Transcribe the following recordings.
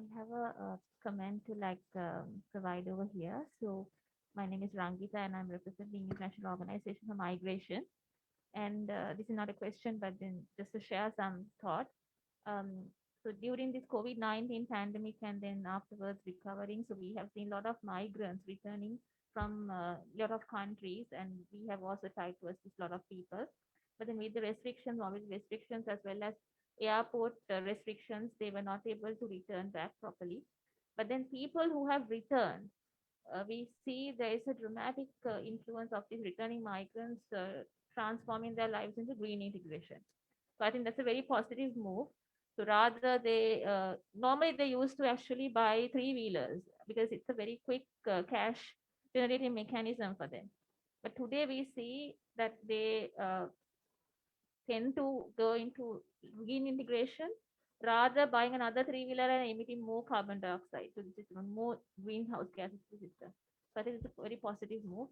I have a comment to provide over here. So my name is Rangita and I'm representing International Organization for Migration. And this is not a question, but then just to share some thought. Um, so during this COVID-19 pandemic and then afterwards recovering, so we have seen a lot of migrants returning from a lot of countries, and we have also tried to assist a lot of people. But then with the restrictions, always restrictions as well as airport restrictions, they were not able to return back properly. But then people who have returned, we see there is a dramatic influence of these returning migrants transforming their lives into green integration. So I think that's a very positive move. So rather they normally they used to actually buy three wheelers because it's a very quick cash generating mechanism for them. But today we see that they tend to go into green integration rather buying another three wheeler and emitting more carbon dioxide to the system, more greenhouse gases to the system. So I think it's a very positive move.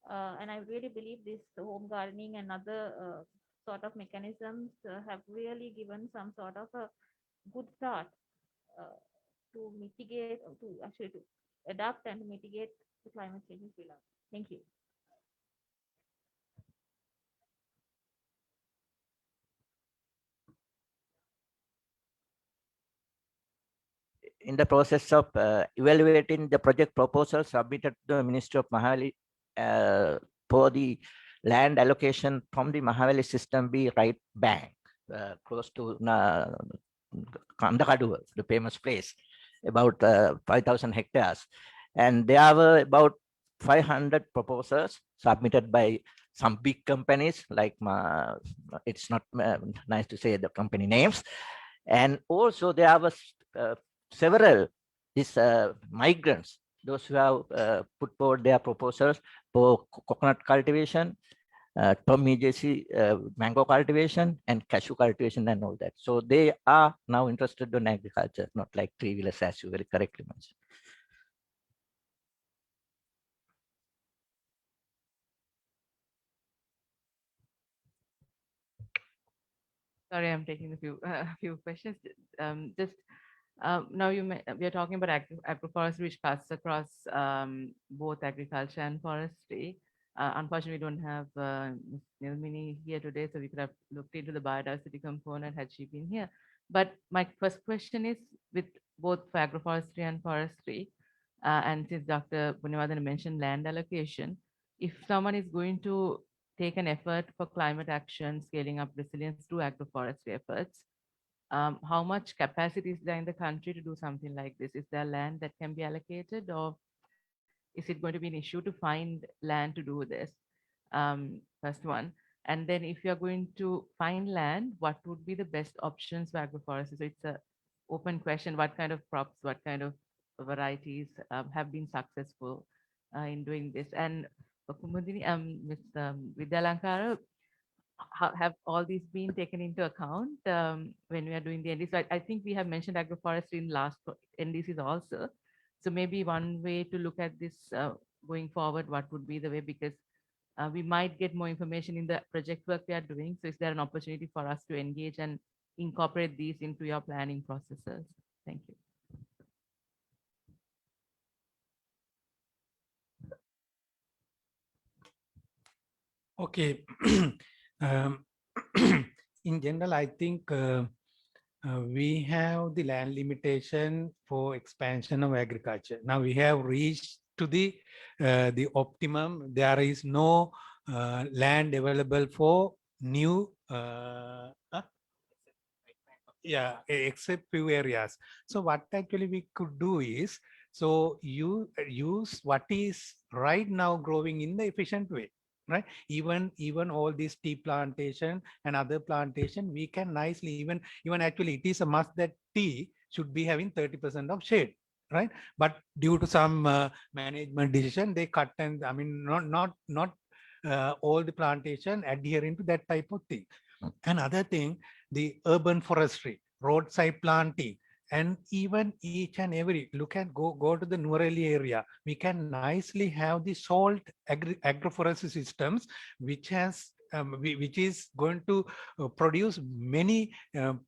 And I really believe this home gardening and other sort of mechanisms have really given some sort of a good start uh, to mitigate or to actually to adapt and to mitigate the climate change in Sri Lanka. Thank you. In the process of evaluating the project proposal submitted to the Ministry of Mahaweli for the land allocation from the Mahaweli system B right bank, close to Kandakaduwa, the famous place, about 5,000 hectares. And there were about 500 proposals submitted by some big companies, like it's not nice to say the company names. And also there was several these migrants, those who have put forward their proposals for coconut cultivation, Tommy Jesse mango cultivation, and cashew cultivation and all that. So they are now interested in agriculture, not like three-wheelers, as you very correctly mentioned. Sorry, I'm taking a few few questions. Just now we are talking about agroforestry, which cuts across both agriculture and forestry. Unfortunately, we don't have Ms. Nilmini here today, so we could have looked into the biodiversity component had she been here. But my first question is with both for agroforestry and forestry, and since Dr. Bunyawadan mentioned land allocation, if someone is going to take an effort for climate action, scaling up resilience through agroforestry efforts, how much capacity is there in the country to do something like this? Is there land that can be allocated, or is it going to be an issue to find land to do this? First one. And then if you're going to find land, what would be the best options for agroforestry? So it's a open question. What kind of crops, what kind of varieties have been successful in doing this? And Kumudini, Ms. Vidyalankara, have all these been taken into account when we are doing the NDC? So I think we have mentioned agroforestry in last NDCs also. So maybe one way to look at this going forward, what would be the way? Because we might get more information in the project work we are doing. So is there an opportunity for us to engage and incorporate these into your planning processes? Thank you. Okay. um, in general, I think we have the land limitation for expansion of agriculture. Now we have reached to the optimum. There is no land available for new except few areas. So what actually we could do is, so you use what is right now growing in the efficient way, right? Even all these tea plantation and other plantation, we can nicely, even actually it is a must that tea should be having 30% of shade, right? But due to some management decision, they cut, and I mean not all the plantation adhering to that type of thing. Another thing, the urban forestry, roadside planting, and even each and every, look at, go to the Nuareli area, we can nicely have the salt agroforestry systems, which has which is going to produce many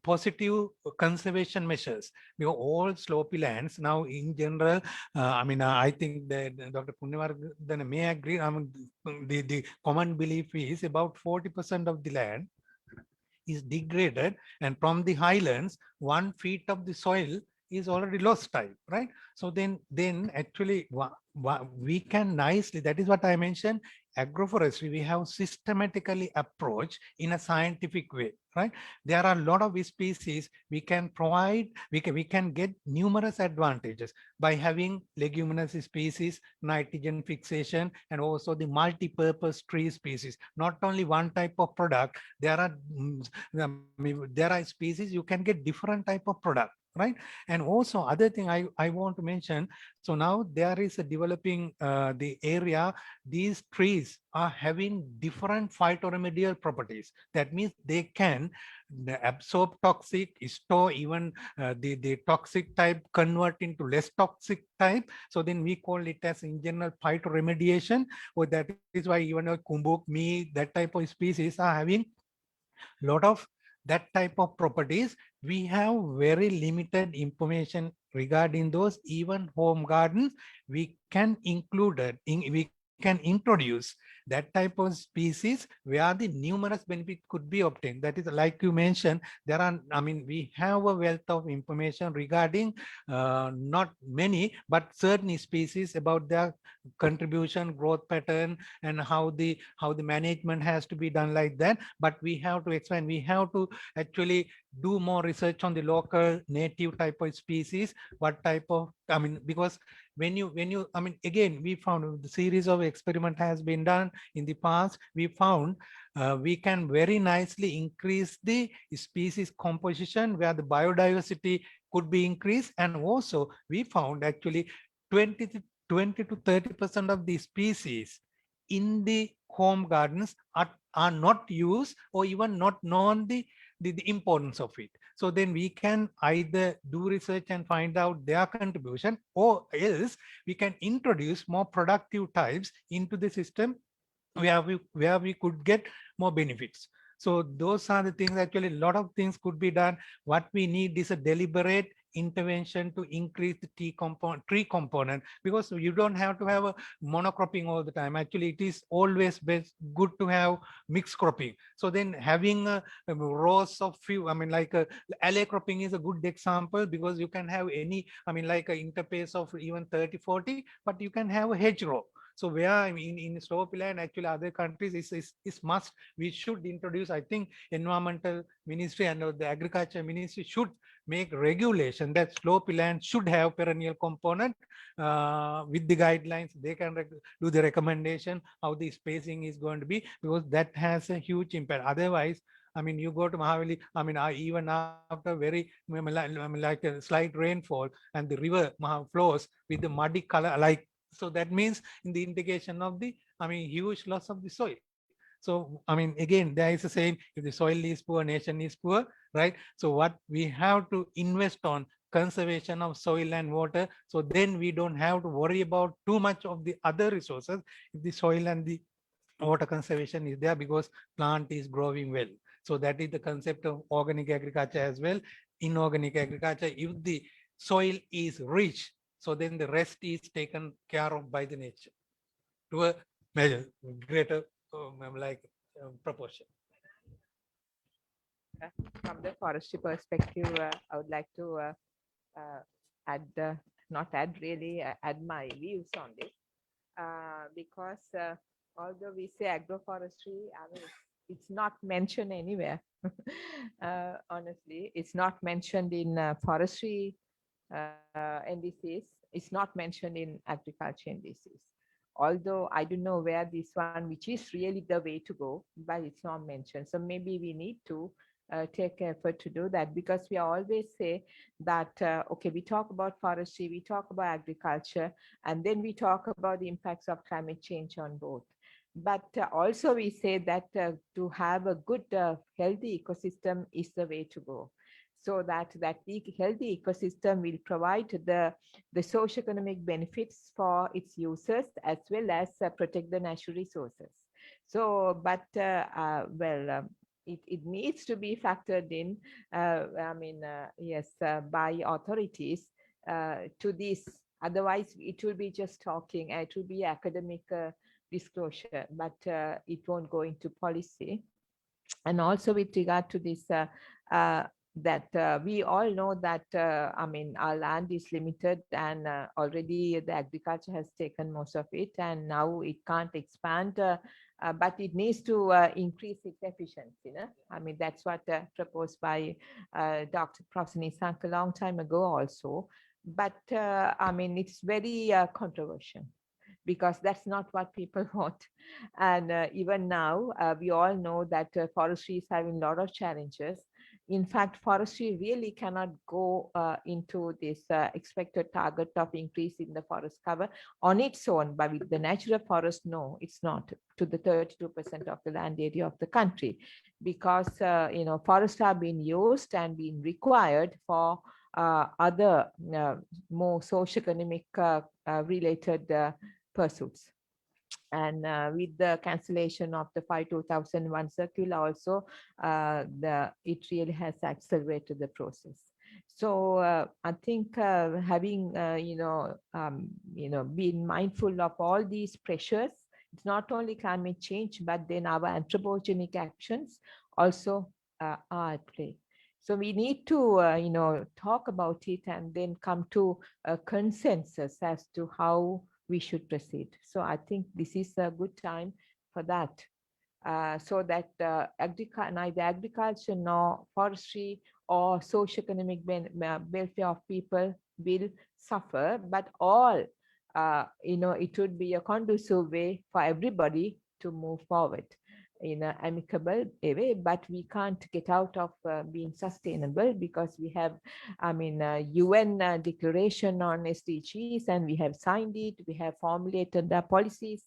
positive conservation measures. Because all slopey lands now in general, I think that Dr. Punyavardhana may agree. The common belief is about 40% of the land is degraded, and from the highlands 1 feet of the soil is already lost type, right? So then actually we can nicely, that is what I mentioned, agroforestry we have systematically approach in a scientific way, right? There are a lot of species we can provide, we can get numerous advantages by having leguminous species, nitrogen fixation, and also the multi-purpose tree species. Not only one type of product, there are there are species you can get different type of product, right? And also other thing I want to mention, so now there is a developing the area, these trees are having different phytoremedial properties. That means they can absorb toxic, store even the toxic type, convert into less toxic type. So then we call it as in general phytoremediation, or that is why even a kumbuk, me, that type of species are having lot of that type of properties. We have very limited information regarding those. Even home gardens we can include it in, we can introduce that type of species where the numerous benefits could be obtained. That is like you mentioned, there are, we have a wealth of information regarding not many but certain species about their contribution, growth pattern, and how the management has to be done like that. But we have to expand, we have to actually do more research on the local native type of species, what type of, because when you again, we found the series of experiment has been done in the past. We found we can very nicely increase the species composition where the biodiversity could be increased. And also we found actually 20 to 30% of the species in the home gardens are not used or even not known the importance of it. So then we can either do research and find out their contribution, or else we can introduce more productive types into the system where we could get more benefits. So those are the things. Actually a lot of things could be done. What we need is a deliberate intervention to increase the tree component, because you don't have to have a monocropping all the time. Actually it is always best good to have mixed cropping. So then having rows of few, like alley cropping is a good example, because you can have any, like an interface of even 30-40, but you can have a hedgerow. So where in slope land, actually other countries is must. We should introduce, I think environmental ministry and the agriculture ministry should make regulation that slope land should have perennial component. With the guidelines they can do the recommendation how the spacing is going to be, because that has a huge impact. Otherwise, you go to Mahavali, even after very, like a slight rainfall, and the river flows with the muddy color, like, so that means in the indication of the, huge loss of the soil. So, again, there is a saying, if the soil is poor, nation is poor, right? So what we have to invest on conservation of soil and water. So then we don't have to worry about too much of the other resources if the soil and the water conservation is there, because plant is growing well. So that is the concept of organic agriculture as well. Inorganic agriculture, if the soil is rich, so then the rest is taken care of by the nature to a measure, greater proportion. From the forestry perspective, I would like to add, not add really, add my views on this. Because although we say agroforestry, it's not mentioned anywhere. Honestly, it's not mentioned in forestry NDCs. It's not mentioned in agriculture NDCs. Although I don't know where this one, which is really the way to go, but it's not mentioned. So maybe we need to take effort to do that, because we always say that, okay, we talk about forestry, we talk about agriculture, and then we talk about the impacts of climate change on both. But also we say that to have a good, healthy ecosystem is the way to go. So that healthy ecosystem will provide the socioeconomic benefits for its users, as well as protect the natural resources. So, but well, it needs to be factored in. Yes, by authorities to this. Otherwise, it will be just talking. It will be academic disclosure, but it won't go into policy. And also with regard to this, that we all know that our land is limited, and already the agriculture has taken most of it, and now it can't expand. But it needs to increase its efficiency. No? I mean, that's what proposed by Dr. Professor Nisank a long time ago also. But it's very controversial, because that's not what people want. And even now, we all know that forestry is having a lot of challenges. In fact, forestry really cannot go into this expected target of increase in the forest cover on its own, but with the natural forest, no, it's not to the 32% of the land area of the country, because forests are being used and being required for other more socioeconomic related pursuits. And with the cancellation of the 5/2001 circular also, it really has accelerated the process. So I think having being mindful of all these pressures, it's not only climate change, but then our anthropogenic actions also are at play. So we need to talk about it and then come to a consensus as to how we should proceed. So I think this is a good time for that, so that neither agriculture nor forestry or socioeconomic welfare of people will suffer, but all, it would be a conducive way for everybody to move forward in an amicable way. But we can't get out of being sustainable, because we have UN declaration on SDGs, and we have signed it. We have formulated the policies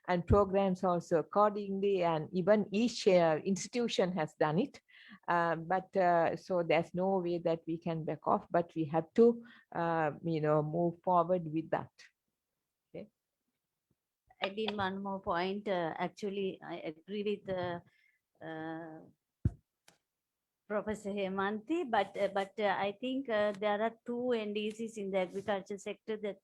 and programs also accordingly, and even each institution has done it. So there's no way that we can back off, but we have to move forward with that. Okay. Add in one more point. Actually, I agree with Professor Hemanti, but I think there are two NDCs in the agriculture sector. That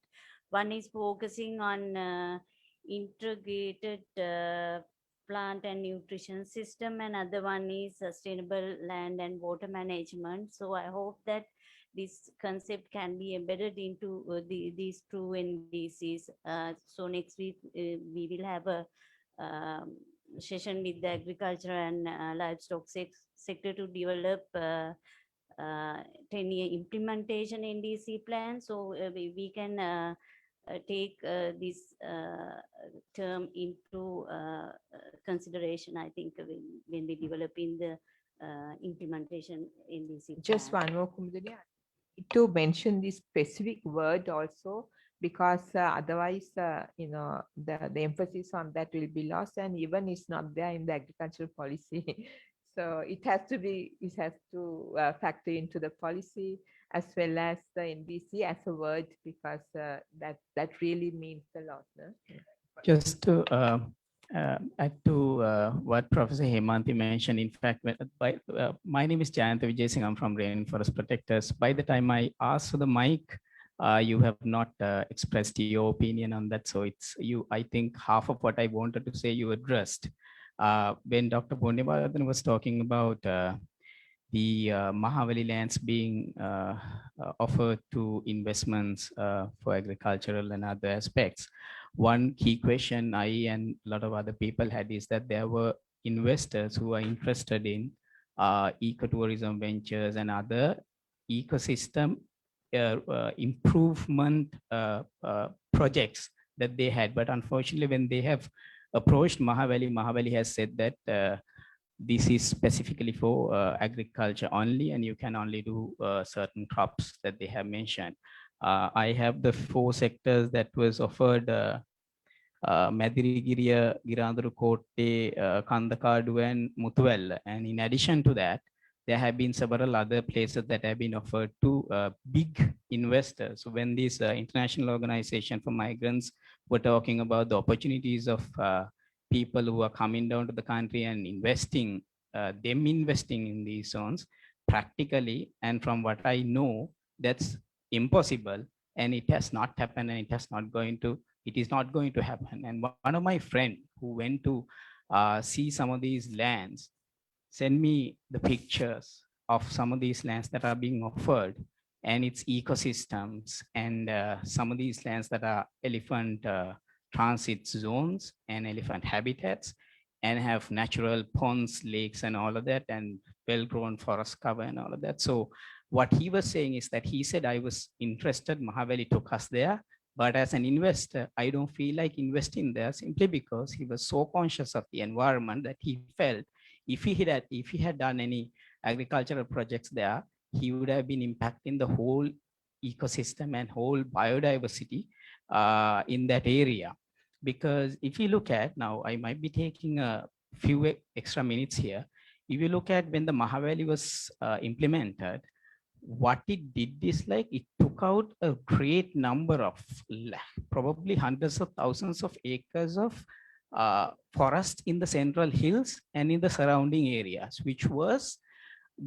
one is focusing on integrated plant and nutrition system, and other one is sustainable land and water management. So I hope that this concept can be embedded into these two NDCs. So next week we will have a session with the agriculture and livestock sector to develop 10-year implementation NDC plan. So we can take this term into consideration, I think, when we develop in the implementation NDC plan. Just one more, Kumudini, to mention this specific word also, because otherwise, the emphasis on that will be lost, and even it's not there in the agricultural policy. So it has to factor into the policy as well as the NDC as a word, because that really means a lot. No? Just to add to what Professor Hemanti mentioned, in fact, my name is Jayanta Vijay Singh. I'm from Rainforest Protectors. By the time I asked for the mic, you have not expressed your opinion on that. So it's you. I think half of what I wanted to say you addressed. When Dr. Purnivardhan was talking about the Mahavali lands being offered to investments for agricultural and other aspects. One key question I and a lot of other people had is that there were investors who are interested in ecotourism ventures and other ecosystem improvement projects that they had. But unfortunately, when they have approached Mahavali, Mahavali has said that this is specifically for agriculture only, and you can only do certain crops that they have mentioned. I have the 4 sectors that was offered: Madirigiriya, Girandarukotte, Kandakadu, and Mutuwella. And in addition to that, there have been several other places that have been offered to big investors. So when this international organization for migrants were talking about the opportunities of people who are coming down to the country and investing, them investing in these zones practically. And from what I know, that's impossible, and it has not happened, and it is not going to happen. And one of my friend who went to see some of these lands send me the pictures of some of these lands that are being offered and its ecosystems, and some of these lands that are elephant transit zones and elephant habitats, and have natural ponds, lakes, and all of that, and well-grown forest cover and all of that. So what he was saying is that he said, I was interested, Mahavali took us there, but as an investor, I don't feel like investing there, simply because he was so conscious of the environment that he felt if he had done any agricultural projects there, he would have been impacting the whole ecosystem and whole biodiversity in that area. Because if you look at now, I might be taking a few extra minutes here. If you look at when the Mahavali was implemented, what it did is like it took out a great number of probably hundreds of thousands of acres of forest in the central hills and in the surrounding areas, which was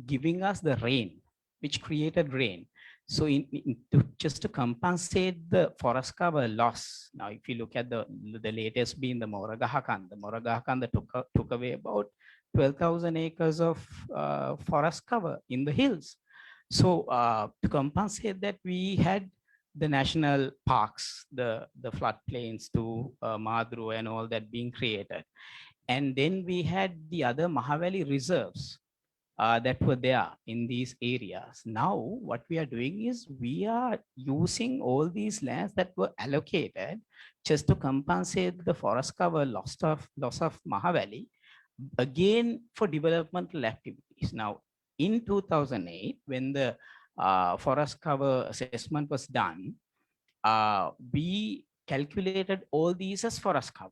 giving us the rain, which created rain. So just to compensate the forest cover loss, now if you look at the latest being the Moragahakan took away about 12,000 acres of forest cover in the hills. So to compensate that, we had the national parks, the floodplains to Madru and all that being created. And then we had the other Mahavali reserves that were there in these areas. Now, what we are doing is we are using all these lands that were allocated just to compensate the forest cover loss of Mahavali, again for developmental activities. Now, in 2008, when the forest cover assessment was done, we calculated all these as forest cover.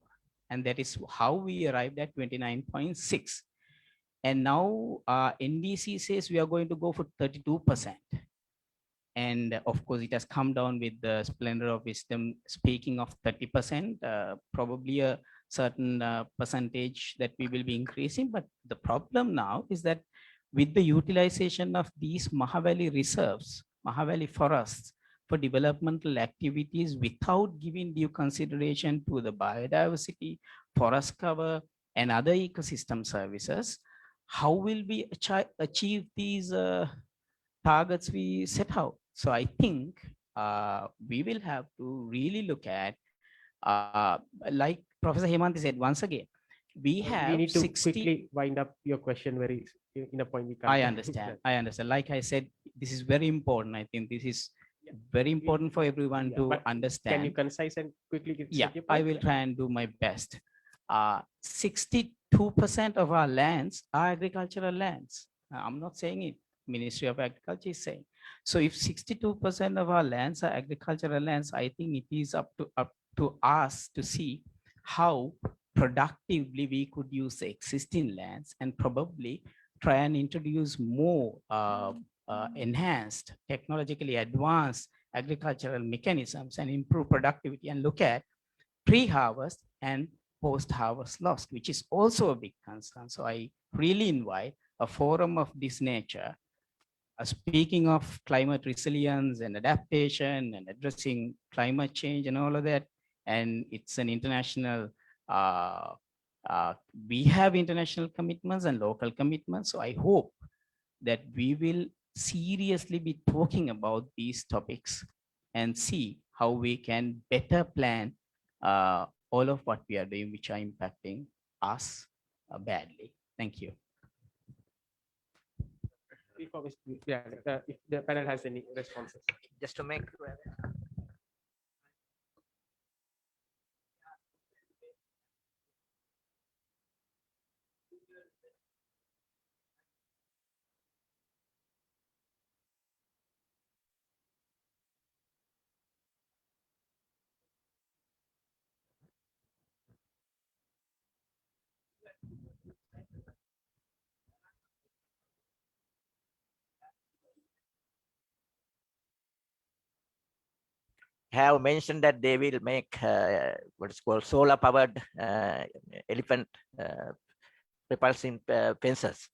And that is how we arrived at 29.6. And now NDC says we are going to go for 32%. And of course, it has come down with the splendor of wisdom, speaking of 30%, probably a certain percentage that we will be increasing. But the problem now is that with the utilization of these Mahavali reserves, Mahavali forests for developmental activities without giving due consideration to the biodiversity, forest cover, and other ecosystem services, how will we achieve these targets we set out? So I think we will have to really look at, like Professor Hemanti said, once again, we have we need to 60. quickly wind up your question very in a point we can't. I understand. I understand. Like I said, this is very important. I think this is very important for everyone to understand. Can you concise and quickly? Yeah, I will try and do my best. 62% of our lands are agricultural lands. I'm not saying it. Ministry of Agriculture is saying. So if 62% of our lands are agricultural lands, I think it is up to us to see how productively we could use the existing lands and probably try and introduce more enhanced, technologically advanced agricultural mechanisms and improve productivity, and look at pre-harvest and post-harvest loss, which is also a big concern. So I really invite a forum of this nature, speaking of climate resilience and adaptation and addressing climate change and all of that. And it's an international, we have international commitments and local commitments. So I hope that we will seriously be talking about these topics and see how we can better plan all of what we are doing, which are impacting us badly. Thank you. Yeah, if the panel has any responses. Just to make have mentioned that they will make what is called solar powered elephant repulsive fences.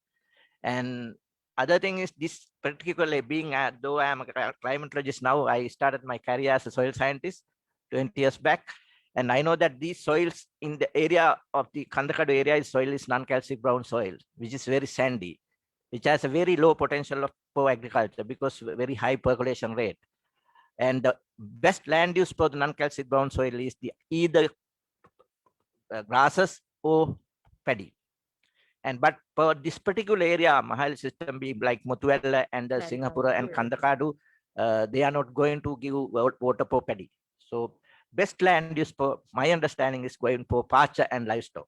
And other thing is this particularly being, though I am a climatologist now, I started my career as a soil scientist 20 years back. And I know that these soils in the area of the Kandakadu area, soil is non-calcic brown soil, which is very sandy, which has a very low potential for agriculture because very high percolation rate. And the best land use for the non-calcic brown soil is the either grasses or paddy. And but for this particular area, Mahal system being like Mutuella and Singapore and Kandakadu, they are not going to give water for paddy. So best land use for my understanding is going for pasture and livestock.